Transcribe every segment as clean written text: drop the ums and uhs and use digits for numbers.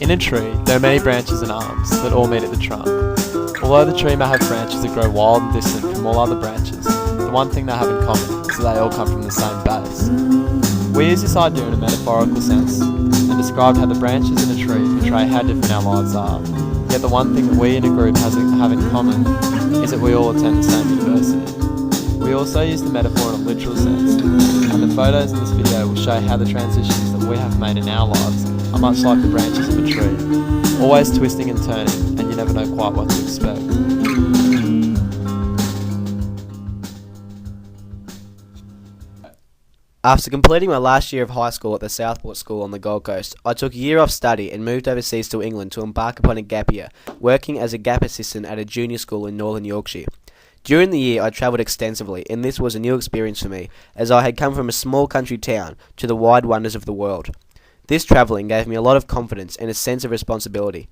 In a tree, there are many branches and arms that all meet at the trunk. Although the tree may have branches that grow wild and distant from all other branches, the one thing they have in common is that they all come from the same base. We use this idea in a metaphorical sense and described how the branches in a tree portray how different our lives are. Yet the one thing that we in a group have in common is that we all attend the same university. We also use the metaphor in a literal sense, and the photos in this video will show how the transitions that we have made in our lives are much like the branches of a tree, always twisting and turning, and you never know quite what to expect. After completing my last year of high school at the Southport School on the Gold Coast, I took a year off study and moved overseas to England to embark upon a gap year, working as a gap assistant at a junior school in Northern Yorkshire. During the year, I travelled extensively, and this was a new experience for me, as I had come from a small country town to the wide wonders of the world. This travelling gave me a lot of confidence and a sense of responsibility.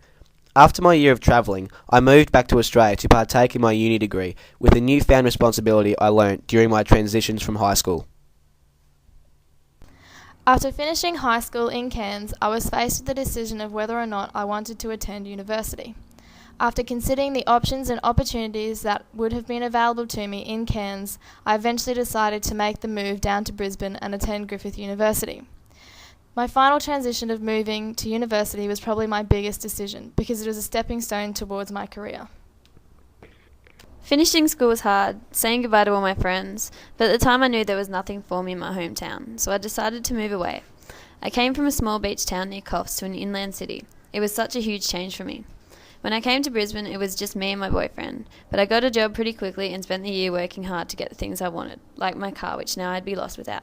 After my year of travelling, I moved back to Australia to partake in my uni degree, with the newfound responsibility I learnt during my transitions from high school. After finishing high school in Cairns, I was faced with the decision of whether or not I wanted to attend university. After considering the options and opportunities that would have been available to me in Cairns, I eventually decided to make the move down to Brisbane and attend Griffith University. My final transition of moving to university was probably my biggest decision because it was a stepping stone towards my career. Finishing school was hard, saying goodbye to all my friends, but at the time I knew there was nothing for me in my hometown, so I decided to move away. I came from a small beach town near Coffs to an inland city. It was such a huge change for me. When I came to Brisbane, it was just me and my boyfriend, but I got a job pretty quickly and spent the year working hard to get the things I wanted, like my car, which now I'd be lost without.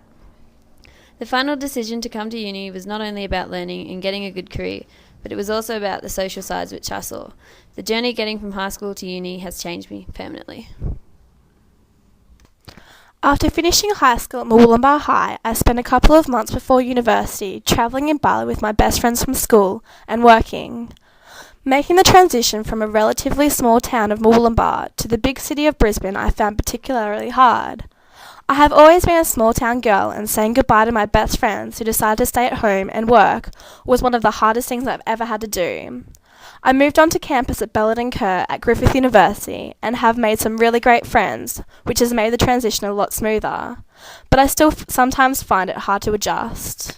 The final decision to come to uni was not only about learning and getting a good career, but it was also about the social sides which I saw. The journey getting from high school to uni has changed me permanently. After finishing high school at Murwillumbah High, I spent a couple of months before university travelling in Bali with my best friends from school and working. Making the transition from a relatively small town of Murwillumbah to the big city of Brisbane I found particularly hard. I have always been a small town girl, and saying goodbye to my best friends who decided to stay at home and work was one of the hardest things I've ever had to do. I moved onto campus at Belledon Kerr at Griffith University and have made some really great friends, which has made the transition a lot smoother, but I still sometimes find it hard to adjust.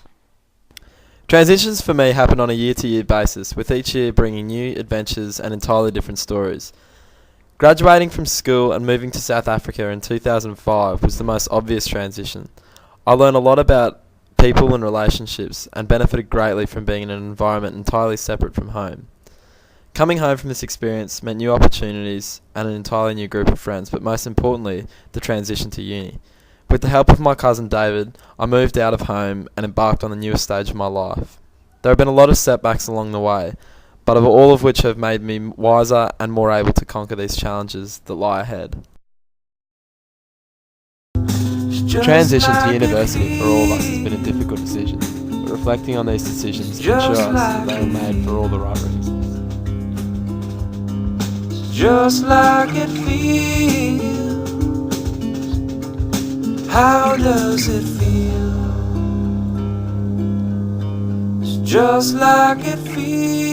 Transitions for me happen on a year-to-year basis, with each year bringing new adventures and entirely different stories. Graduating from school and moving to South Africa in 2005 was the most obvious transition. I learned a lot about people and relationships and benefited greatly from being in an environment entirely separate from home. Coming home from this experience meant new opportunities and an entirely new group of friends, but most importantly, the transition to uni. With the help of my cousin David, I moved out of home and embarked on the newest stage of my life. There have been a lot of setbacks along the way, but of all of which have made me wiser and more able to conquer these challenges that lie ahead. Transition to university for all of us has been a difficult decision, but reflecting on these decisions ensure us that they were made for all the right reasons. Just like it feels. How does it feel? It's just like it feels.